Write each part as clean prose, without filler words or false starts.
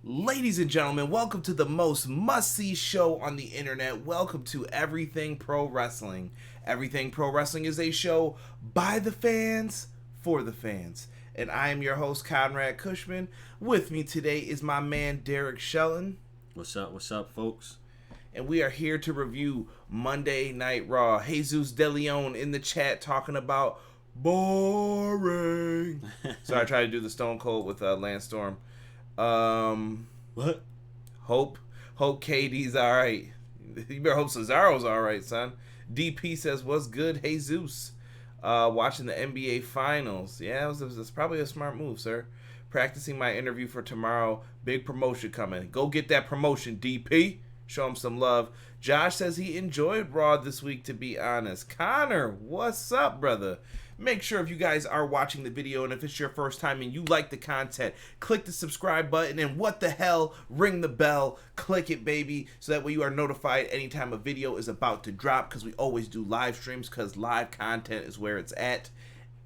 Ladies and gentlemen, welcome to the most must-see show on the internet. Welcome to Everything Pro Wrestling. Everything Pro Wrestling is a show by the fans, for the fans. And I am your host, Conrad Cushman. With me today is my man, Derek Shelton. What's up, folks? And we are here to review Monday Night Raw. Jesus De Leon in the chat talking about boring. So I tried to do the Stone Cold with Lance Storm. What? Hope KD's alright. You better hope Cesaro's alright, son. DP says, what's good, Jesus? Watching the NBA Finals. Yeah, it was probably a smart move, sir. Practicing my interview for tomorrow. Big promotion coming. Go get that promotion, DP. Show him some love. Josh says he enjoyed Raw this week, to be honest. Connor, what's up, brother? Make sure if you guys are watching the video and if it's your first time and you like the content, click the subscribe button and what the hell, ring the bell, click it, baby, so that way you are notified anytime a video is about to drop, because we always do live streams because live content is where it's at.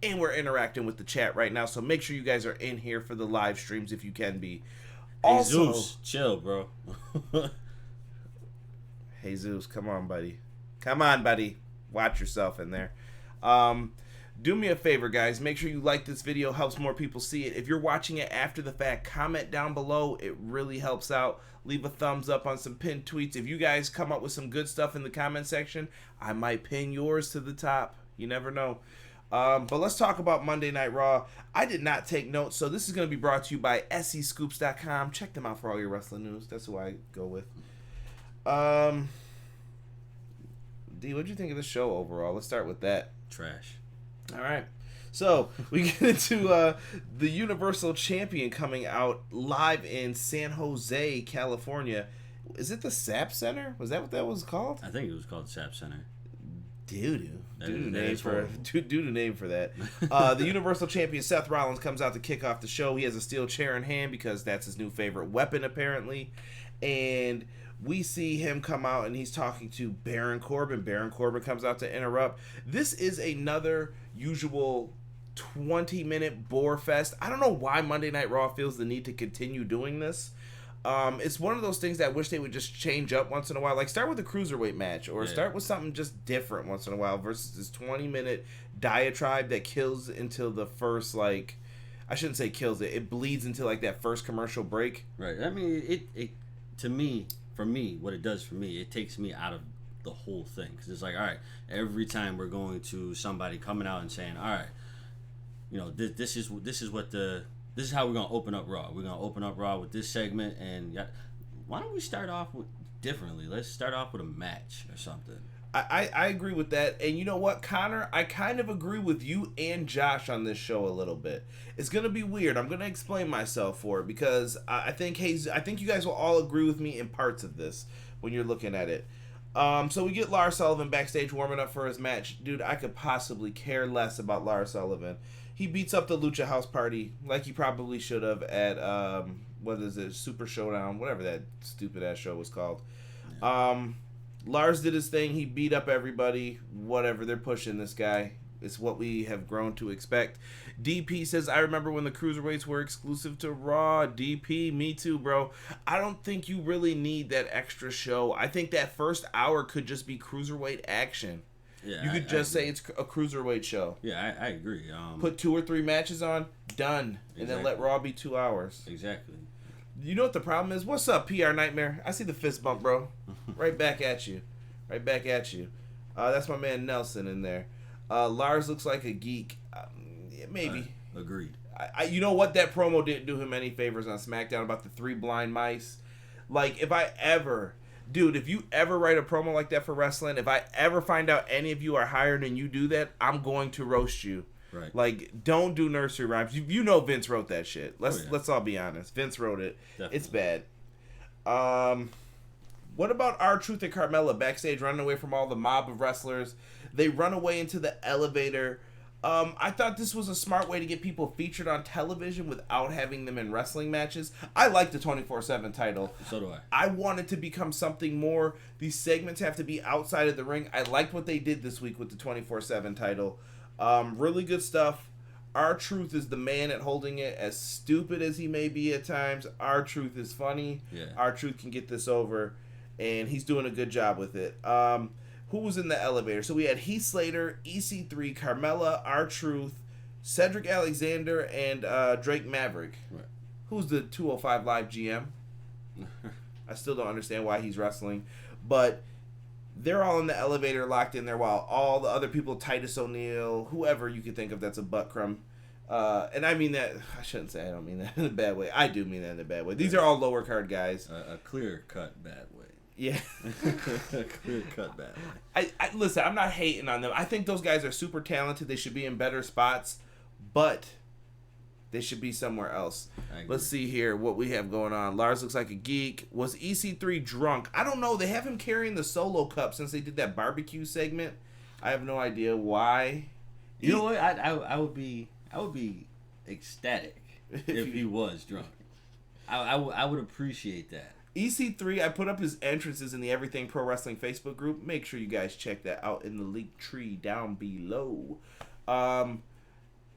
And we're interacting with the chat right now, so make sure you guys are in here for the live streams if you can be. Also, Jesus, chill, bro. Jesus, come on, buddy. Come on, buddy. Watch yourself in there. Do me a favor, guys. Make sure you like this video. Helps more people see it. If you're watching it after the fact, comment down below. It really helps out. Leave a thumbs up on some pinned tweets. If you guys come up with some good stuff in the comment section, I might pin yours to the top. You never know. But let's talk about Monday Night Raw. I did not take notes, so this is going to be brought to you by SEScoops.com. Check them out for all your wrestling news. That's who I go with. D, what'd you think of the show overall? Let's start with that. Trash. All right. So we get into the Universal Champion coming out live in San Jose, California. Is it the SAP Center? Was that what that was called? I think it was called SAP Center. Doo-doo name for that. The The Universal Champion Seth Rollins comes out to kick off the show. He has a steel chair in hand because that's his new favorite weapon, apparently. And we see him come out and he's talking to Baron Corbin. Baron Corbin comes out to interrupt. This is another usual 20-minute bore fest. I don't know why Monday Night Raw feels the need to continue doing this. It's one of those things that I wish they would just change up once in a while. Like, start with a cruiserweight match or start with something just different once in a while versus this 20-minute diatribe that kills until the first, like, I shouldn't say kills it. It bleeds into, like, that first commercial break. Right. I mean, it to me, for me, what it does for me, it takes me out of the whole thing. Because it's like, all right, every time we're going to somebody coming out and saying, all right, you know, this is how we're gonna open up Raw. We're gonna open up Raw with this segment, and why don't we start off differently? Let's start off with a match or something. I agree with that, and you know what, Connor? I kind of agree with you and Josh on this show a little bit. It's gonna be weird. I'm gonna explain myself for it because I think you guys will all agree with me in parts of this when you're looking at it. So we get Lars Sullivan backstage warming up for his match. Dude, I could possibly care less about Lars Sullivan. He beats up the Lucha House Party like he probably should have at what is it, Super Showdown, whatever that stupid ass show was called. Yeah. Lars did his thing. He beat up everybody. Whatever, they're pushing this guy. It's what we have grown to expect. DP says, I remember when the Cruiserweights were exclusive to Raw. DP, me too, bro. I don't think you really need that extra show. I think that first hour could just be Cruiserweight action. Yeah, you could just say it's a Cruiserweight show. Yeah, I agree. Put 2 or 3 matches on, done. Exactly. And then let Raw be 2 hours. Exactly. You know what the problem is? What's up, PR Nightmare? I see the fist bump, bro. Right back at you. Right back at you. That's my man Nelson in there. Lars looks like a geek. Maybe. Agreed. You know what? That promo didn't do him any favors on SmackDown about the 3 blind mice. Like, if you ever write a promo like that for wrestling, if I ever find out any of you are hired and you do that, I'm going to roast you. Right. Like, don't do nursery rhymes. You know Vince wrote that shit. Let's all be honest. Vince wrote it. Definitely. It's bad. What about R-Truth and Carmella backstage running away from all the mob of wrestlers? They run away into the elevator. I thought this was a smart way to get people featured on television without having them in wrestling matches. I like the 24/7 title. So do I. I want it to become something more. These segments have to be outside of the ring. I liked what they did this week with the 24/7 title. Really good stuff. R-Truth is the man at holding it. As stupid as he may be at times, R-Truth is funny. Yeah. R-Truth can get this over, and he's doing a good job with it. Who was in the elevator? So we had Heath Slater, EC3, Carmella, R-Truth, Cedric Alexander, and Drake Maverick. Right. Who's the 205 Live GM? I still don't understand why he's wrestling, but they're all in the elevator locked in there while all the other people, Titus O'Neil, whoever you could think of that's a butt crumb. And I mean that, I shouldn't say I don't mean that in a bad way. I do mean that in a bad way. These are all lower card guys. A clear-cut bad way. Yeah. Clear-cut bad way. I listen, I'm not hating on them. I think those guys are super talented. They should be in better spots, but they should be somewhere else. Let's see here what we have going on. Lars looks like a geek. Was EC3 drunk? I don't know. They have him carrying the solo cup since they did that barbecue segment. I have no idea why. You know what? I would be ecstatic if he was drunk. I would appreciate that. EC3, I put up his entrances in the Everything Pro Wrestling Facebook group. Make sure you guys check that out in the link tree down below.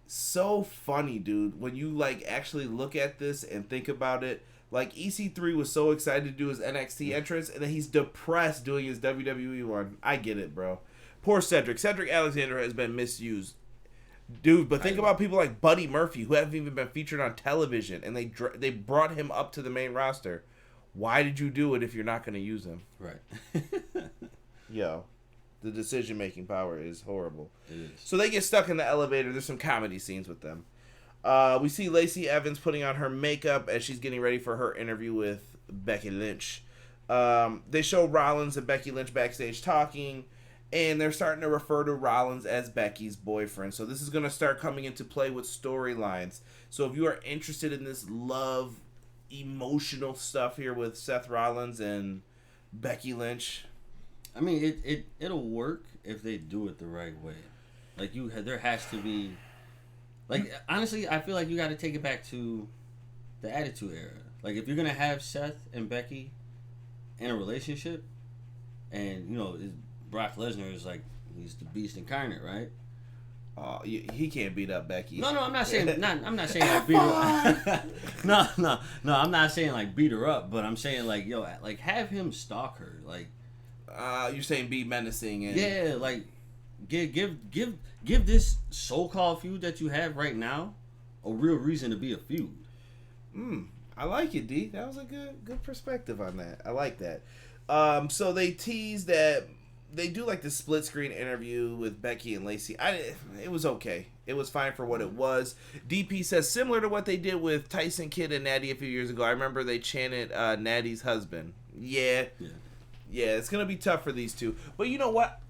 So funny, dude. When you like actually look at this and think about it, like EC3 was so excited to do his NXT entrance, and then he's depressed doing his WWE one. I get it, bro. Poor Cedric. Cedric Alexander has been misused, dude. But think about people like Buddy Murphy, who haven't even been featured on television, and they brought him up to the main roster. Why did you do it if you're not going to use him? Right. Yo, the decision-making power is horrible. It is. So they get stuck in the elevator. There's some comedy scenes with them. We see Lacey Evans putting on her makeup as she's getting ready for her interview with Becky Lynch. They show Rollins and Becky Lynch backstage talking, and they're starting to refer to Rollins as Becky's boyfriend. So this is going to start coming into play with storylines. So if you are interested in this love, emotional stuff here with Seth Rollins and Becky Lynch, I mean, it'll work if they do it the right way. Like there has to be, like, honestly, I feel like you got to take it back to the Attitude Era. Like, if you're gonna have Seth and Becky in a relationship, and you know Brock Lesnar is like, he's the beast incarnate, right? he can't beat up Becky. No, I'm not saying I'm not saying like beat her up. no, I'm not saying like beat her up, but I'm saying like, yo, like have him stalk her, like. You're saying be menacing and yeah, like give this so-called feud that you have right now a real reason to be a feud. I like it, D. That was a good perspective on that. I like that. So they tease that they do like the split screen interview with Becky and Lacey. It was okay. It was fine for what it was. DP says similar to what they did with Tyson Kidd and Natty a few years ago. I remember they chanted Natty's husband. Yeah, it's going to be tough for these two. But you know what?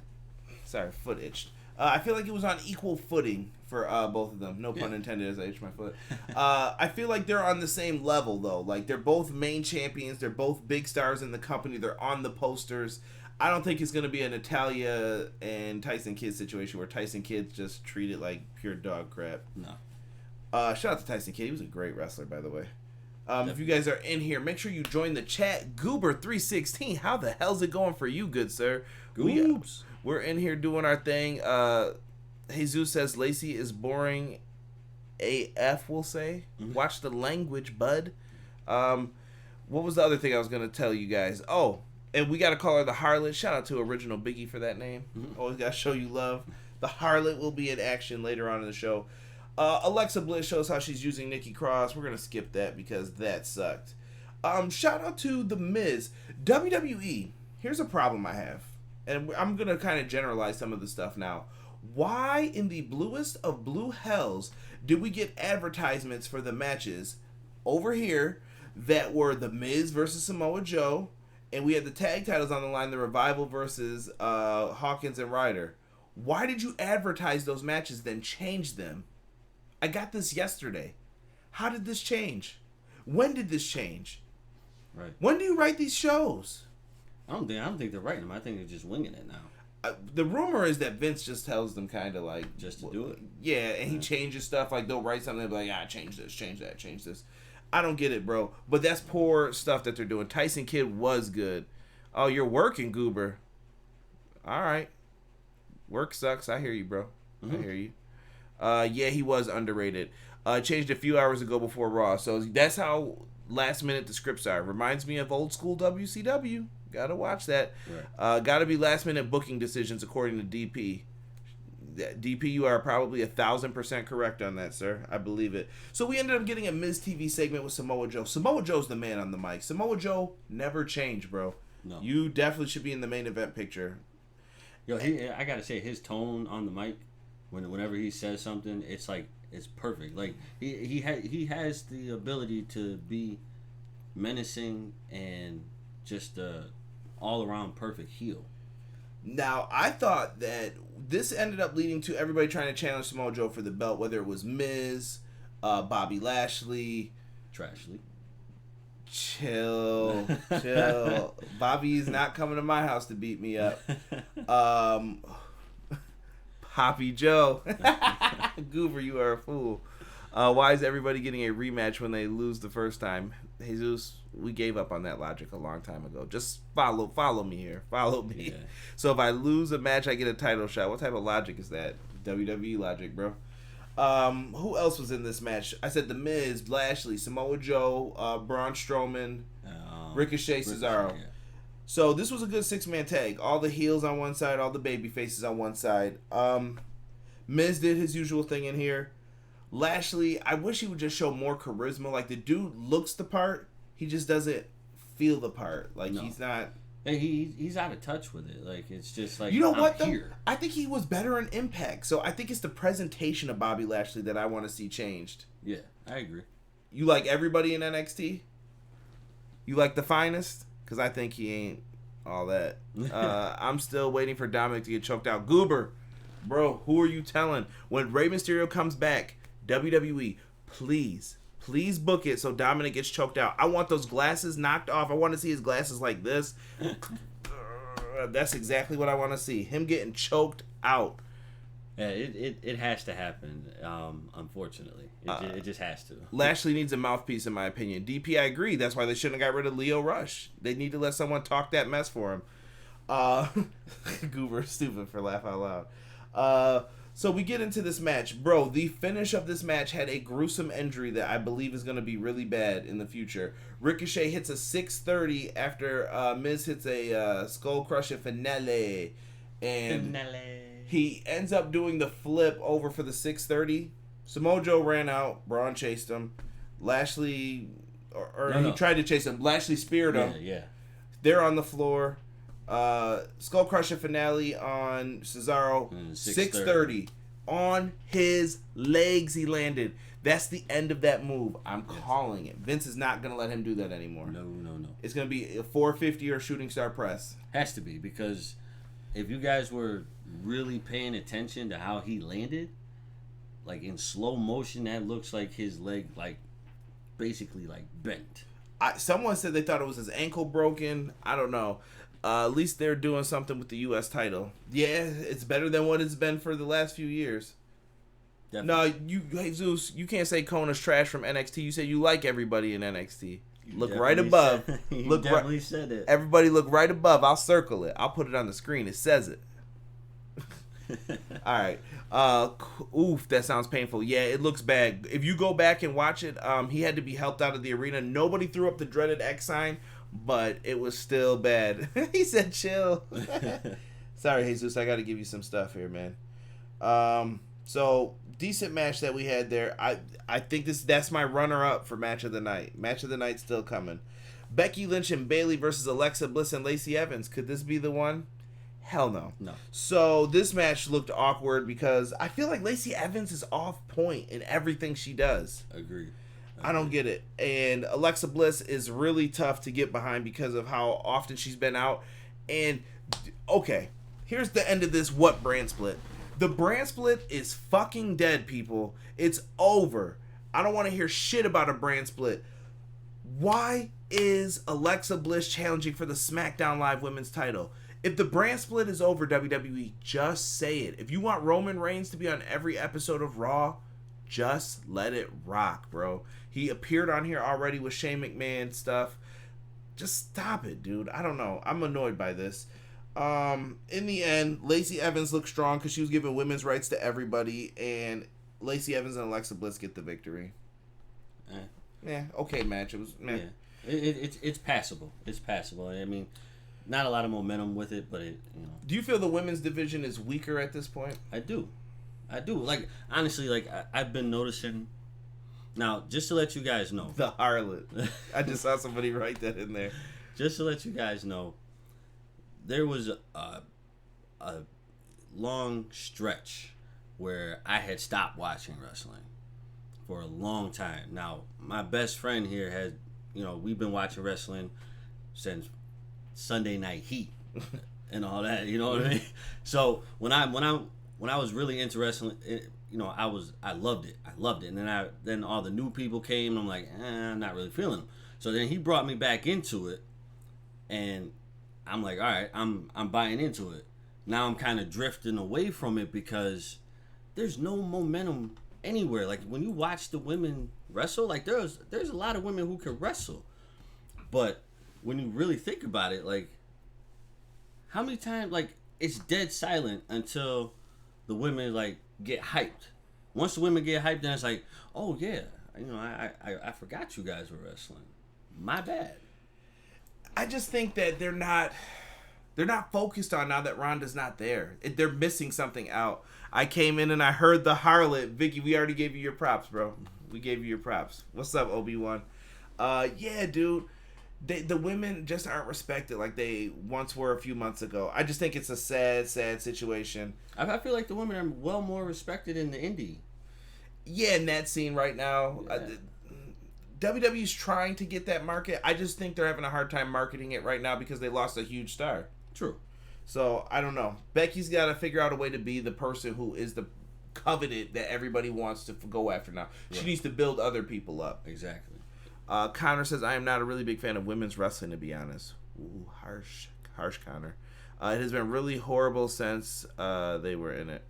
Sorry, foot itched. I feel like it was on equal footing for both of them. No pun intended as I itch my foot. I feel like they're on the same level, though. Like, they're both main champions. They're both big stars in the company. They're on the posters. I don't think it's going to be a Natalya and Tyson Kidd situation where Tyson Kidd's just treated like pure dog crap. No. Shout out to Tyson Kidd. He was a great wrestler, by the way. If you guys are in here, make sure you join the chat. Goober316, how the hell's it going for you, good sir? We're in here doing our thing. Jesus says Lacey is boring AF, we'll say. Mm-hmm. Watch the language, bud. What was the other thing I was going to tell you guys? Oh, and we got to call her the Harlot. Shout out to Original Biggie for that name. Mm-hmm. Always got to show you love. The Harlot will be in action later on in the show. Alexa Bliss shows how she's using Nikki Cross. We're going to skip that because that sucked. Shout out to The Miz. WWE, here's a problem I have. And I'm going to kind of generalize some of the stuff now. Why in the bluest of blue hells did we get advertisements for the matches over here that were The Miz versus Samoa Joe, and we had the tag titles on the line, The Revival versus Hawkins and Ryder? Why did you advertise those matches, then change them? I got this yesterday. How did this change? When did this change? Right. When do you write these shows? I don't think they're writing them. I think they're just winging it now. The rumor is that Vince just tells them kind of like just to do it. Yeah, and he changes stuff. Like they'll write something and be like, change this, change that, change this. I don't get it, bro. But that's poor stuff that they're doing. Tyson Kidd was good. Oh, you're working, Goober. All right. Work sucks. I hear you, bro. Mm-hmm. I hear you. Yeah, he was underrated. Changed a few hours ago before Raw, so that's how last minute the scripts are. Reminds me of old school WCW. Gotta watch that. Right. Gotta be last minute booking decisions according to DP. DP, you are probably 1,000% correct on that, sir. I believe it. So we ended up getting a Miz TV segment with Samoa Joe. Samoa Joe's the man on the mic. Samoa Joe never changed, bro. No. You definitely should be in the main event picture. Yo, I gotta say, his tone on the mic, whenever he says something, it's like it's perfect. Like he has the ability to be menacing and just all around perfect heel. Now, I thought that this ended up leading to everybody trying to challenge Samoa Joe for the belt, whether it was Miz, Bobby Lashley. Trashly. Chill. Bobby's not coming to my house to beat me up. Poppy Joe. Goober, you are a fool. Why is everybody getting a rematch when they lose the first time? Jesus, we gave up on that logic a long time ago. Just follow me here. Follow me. Yeah. So if I lose a match, I get a title shot. What type of logic is that? WWE logic, bro. Who else was in this match? I said The Miz, Lashley, Samoa Joe, Braun Strowman, Ricochet, Cesaro. Yeah. So this was a good 6-man tag. All the heels on one side, all the baby faces on one side. Miz did his usual thing in here. Lashley, I wish he would just show more charisma. Like, the dude looks the part, he just doesn't feel the part. Like, he's not... He's out of touch with it. Like, it's just like, you know I'm what, though? here. I think he was better in Impact. So I think it's the presentation of Bobby Lashley that I want to see changed. Yeah, I agree. You like everybody in NXT? You like the finest? Because I think he ain't all that. I'm still waiting for Dominic to get choked out. Goober, bro, who are you telling? When Rey Mysterio comes back, WWE, please book it so Dominic gets choked out. I want those glasses knocked off. I want to see his glasses like this. That's exactly what I want to see. Him getting choked out. Yeah, it has to happen. Unfortunately, it just has to. Lashley needs a mouthpiece, in my opinion. DP, I agree. That's why they shouldn't have got rid of Leo Rush. They need to let someone talk that mess for him. Goober, stupid for laugh out loud. So we get into this match. Bro, the finish of this match had a gruesome injury that I believe is going to be really bad in the future. Ricochet hits a 630 after Miz hits a skull-crushing finale. And he ends up doing the flip over for the 630. Samoa Joe ran out. Braun chased him. Lashley... He tried to chase him. Lashley speared him. Yeah. They're on the floor. Skull Crusher finale on Cesaro. 630 on his legs. He landed. That's the end of that move. I'm calling it. Vince is not gonna let him do that anymore. No. It's gonna be a 450 or shooting star press. Has to be, because if you guys were really paying attention to how he landed, like in slow motion, that looks like his leg, like basically like bent. Someone said they thought it was his ankle broken. I don't know. At least they're doing something with the U.S. title. Yeah, it's better than what it's been for the last few years. Definitely. No, Jesus, you can't say Kona's trash from NXT. You said you like everybody in NXT. Look right above. You definitely said it. Everybody look right above. I'll circle it. I'll put it on the screen. It says it. All right. Oof, that sounds painful. Yeah, it looks bad. If you go back and watch it, he had to be helped out of the arena. Nobody threw up the dreaded X sign, but it was still bad. He said chill. Sorry, Jesus, I got to give you some stuff here, man. So decent match that we had there. I think that's my runner-up for match of the night. Match of the night still coming. Becky Lynch and Bayley versus Alexa Bliss and Lacey Evans. Could this be the one? Hell no. No. So this match looked awkward because I feel like Lacey Evans is off point in everything she does. Agreed. I don't get it. And Alexa Bliss is really tough to get behind because of how often she's been out. And, okay, here's the end of this what brand split. The brand split is fucking dead, people. It's over. I don't want to hear shit about a brand split. Why is Alexa Bliss challenging for the SmackDown Live Women's title? If the brand split is over, WWE, just say it. If you want Roman Reigns to be on every episode of Raw, just let it rock, bro. He appeared on here already with Shane McMahon stuff. Just stop it, dude. I don't know. I'm annoyed by this. In the end, Lacey Evans looked strong because she was giving women's rights to everybody. And Lacey Evans and Alexa Bliss get the victory. Eh. Yeah, okay match. It was meh. Yeah. It's passable. It's passable. I mean, not a lot of momentum with it, but it, you know. Do you feel the women's division is weaker at this point? I do. Like, honestly, like, I've been noticing. Now, just to let you guys know. The harlot. I just saw somebody write that in there. Just to let you guys know, there was a long stretch where I had stopped watching wrestling for a long time. Now, my best friend here has, you know, we've been watching wrestling since Sunday Night Heat and all that, you know what I mean? So when I was really into wrestling, you know, I loved it. And then all the new people came, and I'm like, I'm not really feeling them. So then he brought me back into it, and I'm like, all right, I'm buying into it. Now I'm kind of drifting away from it because there's no momentum anywhere. Like, when you watch the women wrestle, like, there's a lot of women who can wrestle, but when you really think about it, like, how many times, like, it's dead silent until the women, like, get hyped. Once the women get hyped, then it's like, oh yeah, you know, I forgot you guys were wrestling. My bad. I just think that they're not focused on now that Ronda's not there. They're missing something out. I came in and I heard the harlot. Vicky, we already gave you your props, bro. We gave you your props. What's up, Obi-Wan? Yeah, dude. The women just aren't respected like they once were a few months ago. I just think it's a sad situation. I feel like the women are well more respected in the indie. Yeah, in that scene right now. Yeah. WWE's trying to get that market. I just think they're having a hard time marketing it right now because they lost a huge star. True. So, I don't know. Becky's got to figure out a way to be the person who is the coveted that everybody wants to go after now. Right. She needs to build other people up. Exactly. Connor says, I am not a really big fan of women's wrestling, to be honest. Ooh, harsh Connor. It has been really horrible since they were in it.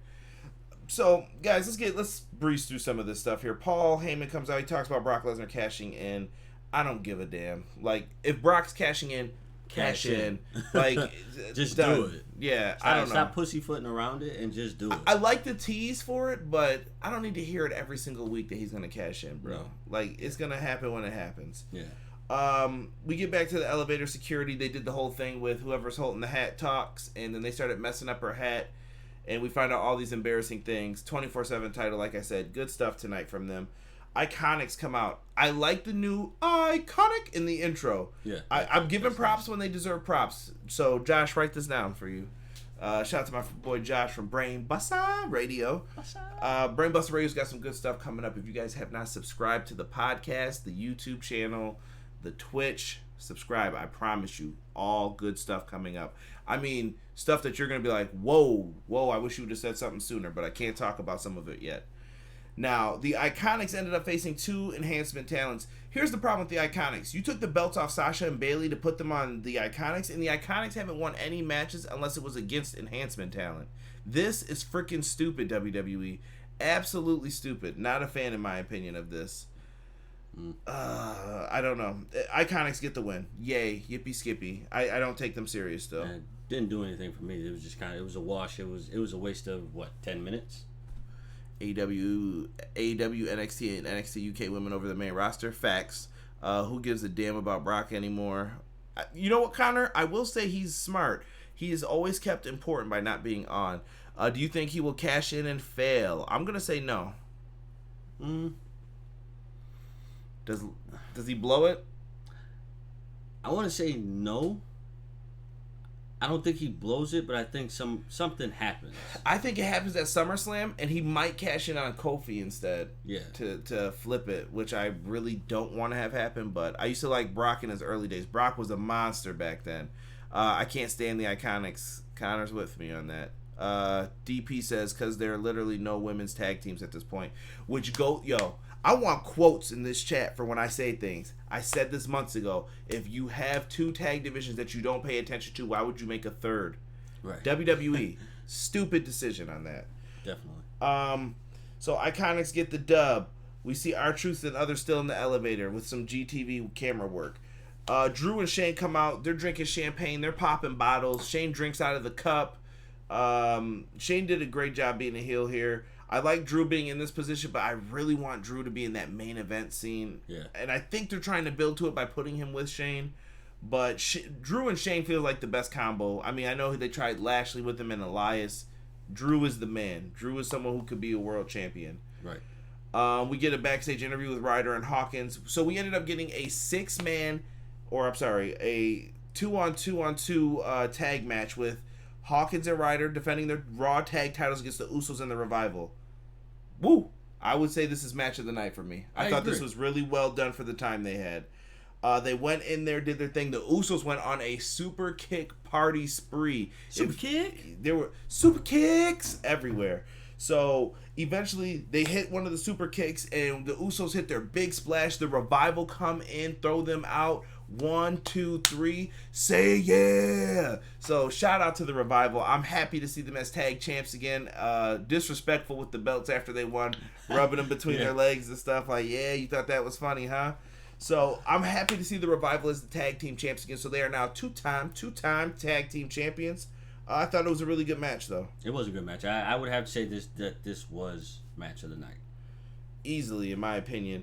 So, guys, let's breeze through some of this stuff here. Paul Heyman comes out. He talks about Brock Lesnar cashing in. I don't give a damn. Like, if Brock's cashing in, cash in. Like, just do it. Yeah, I don't know. Stop pussyfooting around it and just do it. I like the tease for it, but I don't need to hear it every single week that he's going to cash in, bro. No. Like, it's going to happen when it happens. Yeah. We get back to the elevator security. They did the whole thing with whoever's holding the hat talks, and then they started messing up her hat. And we find out all these embarrassing things. 24/7 title, like I said. Good stuff tonight from them. Iconics come out. I like the new Iconic in the intro. Yeah. I'm giving props when they deserve props. So, Josh, write this down for you. Shout out to my boy Josh from Brain Buster Radio. Brain Buster Radio's got some good stuff coming up. If you guys have not subscribed to the podcast, the YouTube channel, the Twitch, subscribe. I promise you, all good stuff coming up. I mean, stuff that you're going to be like, whoa, I wish you would have said something sooner, but I can't talk about some of it yet. Now, the Iconics ended up facing 2 enhancement talents. Here's the problem with the Iconics. You took the belts off Sasha and Bayley to put them on the Iconics, and the Iconics haven't won any matches unless it was against enhancement talent. This is freaking stupid, WWE. Absolutely stupid. Not a fan, in my opinion, of this. I don't know. Iconics get the win. Yay. Yippee skippy. I don't take them serious, though. It didn't do anything for me. It was just it was a wash. It was a waste of, 10 minutes? AEW, NXT, and NXT UK women over the main roster. Facts. Who gives a damn about Brock anymore? You know what, Connor? I will say he's smart. He is always kept important by not being on. Do you think he will cash in and fail? I'm going to say no. Does he blow it? I want to say no. I don't think he blows it, but I think something happens. I think it happens at SummerSlam, and he might cash in on Kofi instead. Yeah. To flip it, which I really don't want to have happen, but I used to like Brock in his early days. Brock was a monster back then. I can't stand the Iconics. Connor's with me on that. DP says, because there are literally no women's tag teams at this point. I want quotes in this chat for when I say things. I said this months ago. If you have 2 tag divisions that you don't pay attention to, why would you make a third? Right. WWE. Stupid decision on that. Definitely. So Iconics get the dub. We see R-Truth and others still in the elevator with some GTV camera work. Drew and Shane come out. They're drinking champagne. They're popping bottles. Shane drinks out of the cup. Shane did a great job being a heel here. I like Drew being in this position, but I really want Drew to be in that main event scene. Yeah. And I think they're trying to build to it by putting him with Shane. But Drew and Shane feel like the best combo. I mean, I know they tried Lashley with him and Elias. Drew is the man. Drew is someone who could be a world champion. Right. We get a backstage interview with Ryder and Hawkins. So we ended up getting a 2-on-2-on-2 tag match with Hawkins and Ryder defending their Raw tag titles against the Usos and the Revival. Woo! I would say this is match of the night for me. I thought agree. this was really well done for the time they had. They went in there, did their thing. The Usos went on a super kick party spree. Kick? There were super kicks everywhere. So eventually they hit one of the super kicks and the Usos hit their big splash. The Revival come in, throw them out. 1, 2, 3, say yeah. So shout out to the Revival. I'm happy to see them as tag champs again. Disrespectful with the belts after they won, rubbing them between their legs and stuff. Like, yeah, you thought that was funny, huh? So I'm happy to see the Revival as the tag team champs again. So they are now two-time tag team champions. I thought it was a really good match, though. It was a good match. I would have to say this was match of the night. Easily, in my opinion.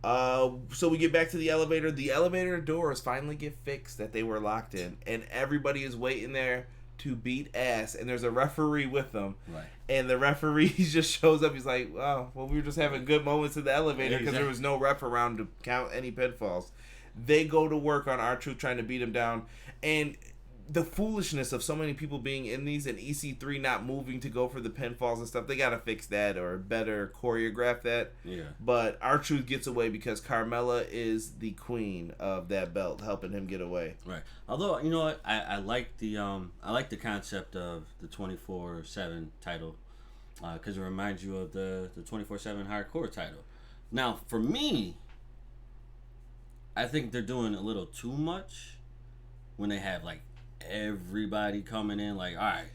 So we get back to the elevator. The elevator doors finally get fixed that they were locked in. And everybody is waiting there to beat ass. And there's a referee with them. Right. And the referee just shows up. He's like, oh, well, we were just having good moments in the elevator because there was no ref around to count any pinfalls. They go to work on R-Truth trying to beat him down. And the foolishness of so many people being in these and EC3 not moving to go for the pinfalls and stuff, they got to fix that or better choreograph that. Yeah. But R-Truth gets away because Carmella is the queen of that belt, helping him get away. Right. Although, you know what, I like the concept of the 24/7 title because it reminds you of the 24/7 hardcore title. Now, for me, I think they're doing a little too much when they have like everybody coming in. Like, all right,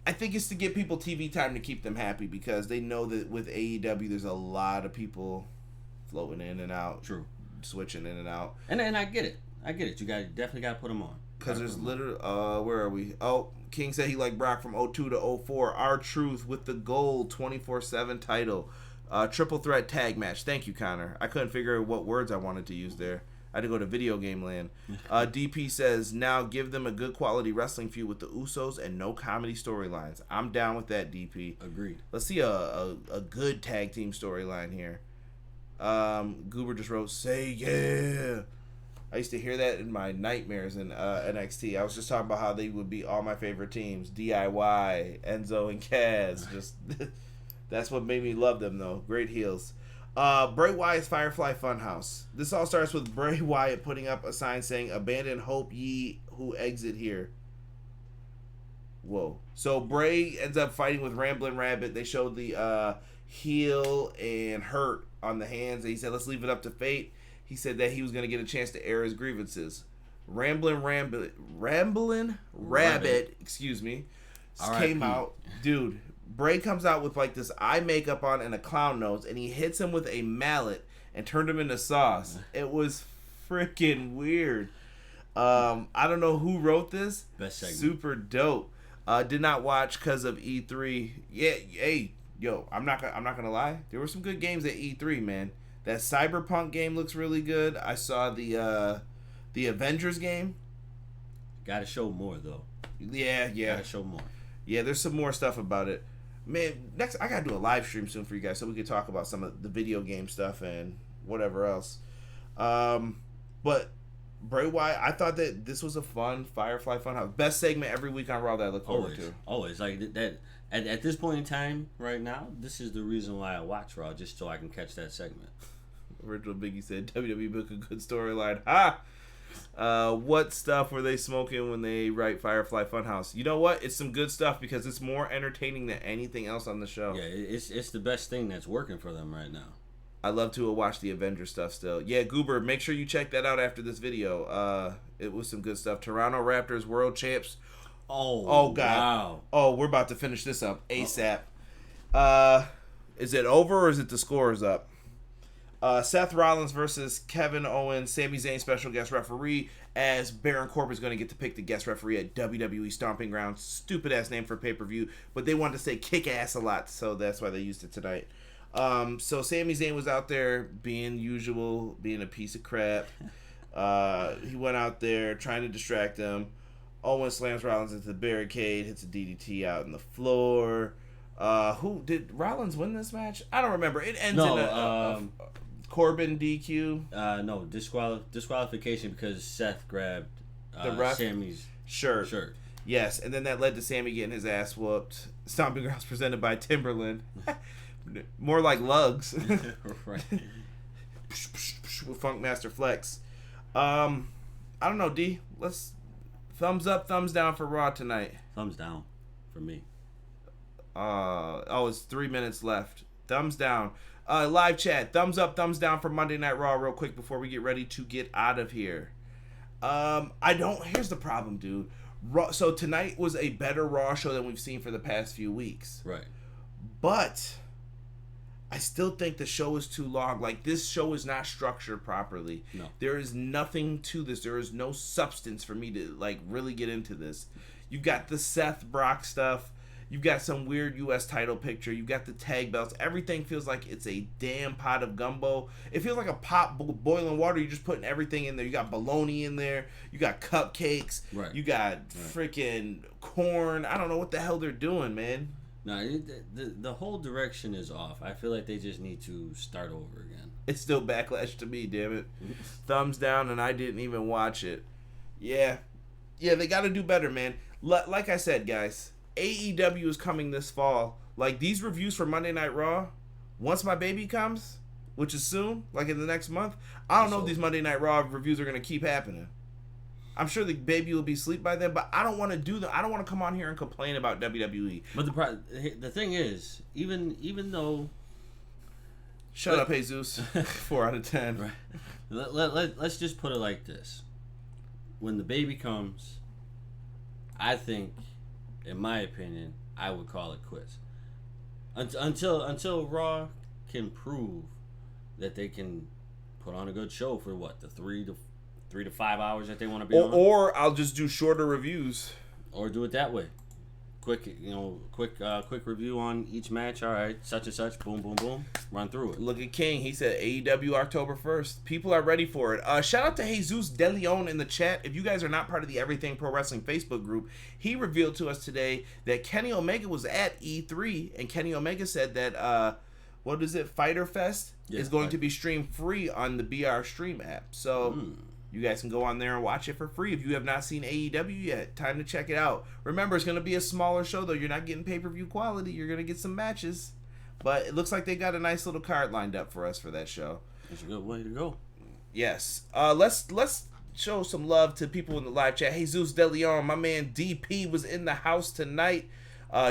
I think it's to give people TV time to keep them happy because they know that with AEW there's a lot of people floating in and out. True. Switching in and out. And I get it. You definitely got to put them on. Because there's literally, where are we? Oh, King said he liked Brock from 02 to 04. R-Truth with the gold 24/7 title. Triple threat tag match. Thank you, Connor. I couldn't figure out what words I wanted to use there. I had to go to video game land. DP says, now give them a good quality wrestling feud with the Usos and no comedy storylines. I'm down with that, DP. Agreed. Let's see a good tag team storyline here. Goober just wrote, say yeah. I used to hear that in my nightmares in NXT. I was just talking about how they would be all my favorite teams. DIY, Enzo, and Kaz. Just that's what made me love them, though. Great heels. Bray Wyatt's Firefly Funhouse. This all starts with Bray Wyatt putting up a sign saying, abandon hope ye who exit here. Whoa. So Bray ends up fighting with Ramblin' Rabbit. They showed the heel and hurt on the hands. And he said, let's leave it up to fate. He said that he was going to get a chance to air his grievances. Ramblin' Rabbit, excuse me, came out. Dude, Bray comes out with like this eye makeup on and a clown nose, and he hits him with a mallet and turned him into sauce. It was freaking weird. I don't know who wrote this. Best segment. Super dope. Did not watch because of E3. Yeah, hey, yo, I'm not gonna lie. There were some good games at E3, man. That Cyberpunk game looks really good. I saw the Avengers game. Gotta show more though. Yeah. Gotta show more. Yeah, there's some more stuff about it. Man, next I gotta do a live stream soon for you guys so we can talk about some of the video game stuff and whatever else. But Bray Wyatt, I thought that this was a fun Firefly Funhouse. Best segment every week on Raw that I look forward to. Always. Like that at this point in time right now, this is the reason why I watch Raw, just so I can catch that segment. Original Biggie said WWE book a good storyline. Ha! What stuff were they smoking when they write Firefly Funhouse? You know what? It's some good stuff because it's more entertaining than anything else on the show. Yeah, it's the best thing that's working for them right now. I love to watch the Avengers stuff still. Yeah, Goober, make sure you check that out after this video. It was some good stuff. Toronto Raptors World Champs. Oh God. Wow. Oh, we're about to finish this up ASAP. Is it over or is it the scores up? Seth Rollins versus Kevin Owens, Sami Zayn special guest referee, as Baron Corbin's going to get to pick the guest referee at WWE Stomping Grounds. Stupid ass name for pay-per-view, but they wanted to say kick ass a lot, so that's why they used it tonight. So Sami Zayn was out there being usual, being a piece of crap. He went out there trying to distract them. Owens slams Rollins into the barricade, hits a DDT out on the floor. Who did Rollins win this match? I don't remember. It ends in a Corbin DQ. No, disqualification because Seth grabbed the ref? Sammy's shirt. Yes, and then that led to Sami getting his ass whooped. Stomping Grounds presented by Timberland. More like lugs. Right. With Funkmaster Flex. I don't know, D. Let's thumbs up, thumbs down for Raw tonight. Thumbs down for me. It's 3 minutes left. Thumbs down. Live chat. Thumbs up, thumbs down for Monday Night Raw real quick before we get ready to get out of here. Here's the problem, dude. Raw, so tonight was a better Raw show than we've seen for the past few weeks. Right. But I still think the show is too long. Like, this show is not structured properly. No. There is nothing to this. There is no substance for me to, like, really get into this. You've got the Seth Brock stuff. You've got some weird U.S. title picture. You've got the tag belts. Everything feels like it's a damn pot of gumbo. It feels like a pot boiling water. You're just putting everything in there. You got bologna in there. You got cupcakes. Right. You got freaking corn. I don't know what the hell they're doing, man. No, the whole direction is off. I feel like they just need to start over again. It's still Backlash to me, damn it. Thumbs down, and I didn't even watch it. Yeah, they got to do better, man. Like I said, guys, AEW is coming this fall. Like, these reviews for Monday Night Raw, once my baby comes, which is soon, like in the next month, I don't know if these Monday Night Raw reviews are going to keep happening. I'm sure the baby will be asleep by then, but I don't want to do that. I don't want to come on here and complain about WWE. But the thing is, even though... Shut up, Jesus. 4 out of 10. Right. Let's just put it like this. When the baby comes, I think, in my opinion, I would call it quits. Until Raw can prove that they can put on a good show for what, the 3 to 5 hours that they want to be on. Or I'll just do shorter reviews. Or do it that way. Quick review on each match. All right, such and such. Boom, boom, boom. Run through it. Look at King. He said AEW October 1st. People are ready for it. Shout out to Jesus De Leon in the chat. If you guys are not part of the Everything Pro Wrestling Facebook group, he revealed to us today that Kenny Omega was at E3, and Kenny Omega said that Fyter Fest is going to be streamed free on the BR Stream app. So you guys can go on there and watch it for free. If you have not seen AEW yet, time to check it out. Remember, it's going to be a smaller show, though. You're not getting pay-per-view quality. You're going to get some matches. But it looks like they got a nice little card lined up for us for that show. That's a good way to go. Yes. Let's show some love to people in the live chat. Jesus De Leon, my man DP was in the house tonight.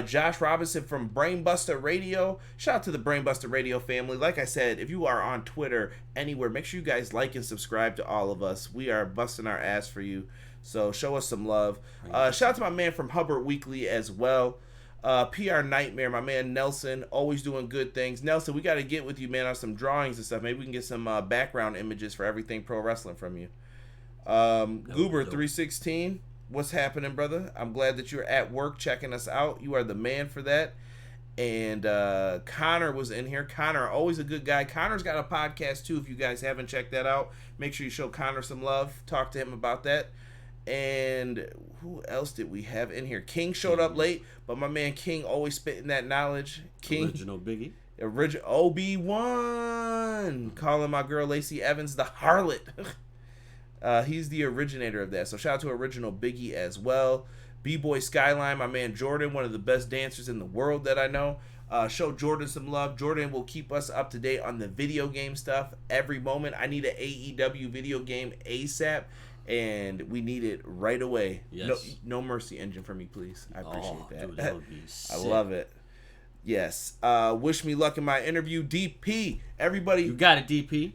Josh Robinson from Brainbuster Radio. Shout out to the Brainbuster Radio family. Like I said, if you are on Twitter, anywhere, make sure you guys like and subscribe to all of us. We are busting our ass for you. So show us some love. Shout out to my man from Hubbard Weekly as well. PR Nightmare, my man Nelson, always doing good things. Nelson, we got to get with you, man, on some drawings and stuff. Maybe we can get some background images for Everything Pro Wrestling from you. Goober 316. What's happening, brother? I'm glad that you're at work checking us out. You are the man for that. And Connor was in here. Connor, always a good guy. Connor's got a podcast, too. If you guys haven't checked that out, make sure you show Connor some love. Talk to him about that. And who else did we have in here? King showed up late, but my man King always spitting that knowledge. King, Original Biggie. Original Obi-Wan. Calling my girl Lacey Evans the harlot. He's the originator of that. So shout out to Original Biggie as well. B-Boy Skyline, my man Jordan, one of the best dancers in the world that I know. Show Jordan some love. Jordan will keep us up to date on the video game stuff every moment. I need an AEW video game ASAP, and we need it right away. Yes. No Mercy engine for me, please. I appreciate that. Dude, that would be sick. I love it. Yes. Wish me luck in my interview. DP, everybody. You got it, DP.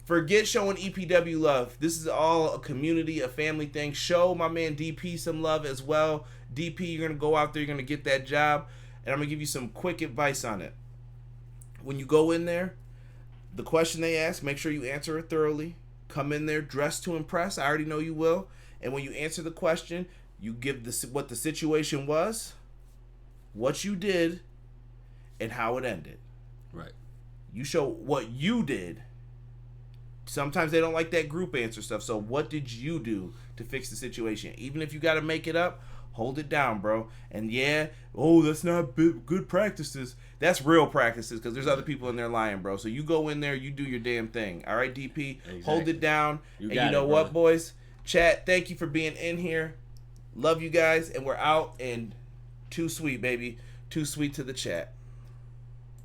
Forget showing EPW love. This is all a community, a family thing. Show my man DP some love as well. DP, you're going to go out there, you're going to get that job, and I'm going to give you some quick advice on it. When you go in there, The question they ask, make sure you answer it thoroughly. Come in there dressed to impress. I already know you will. And when you answer the question, you give what the situation was, what you did, and how it ended. Right. You show what you did. Sometimes they don't like that group answer stuff. So what did you do to fix the situation? Even if you got to make it up, hold it down, bro. And yeah, that's not good practices. That's real practices because there's other people in there lying, bro. So you go in there, you do your damn thing. All right, DP? Exactly. Hold it down. And you know what, boys? Chat, thank you for being in here. Love you guys. And we're out. And too sweet, baby. Too sweet to the chat.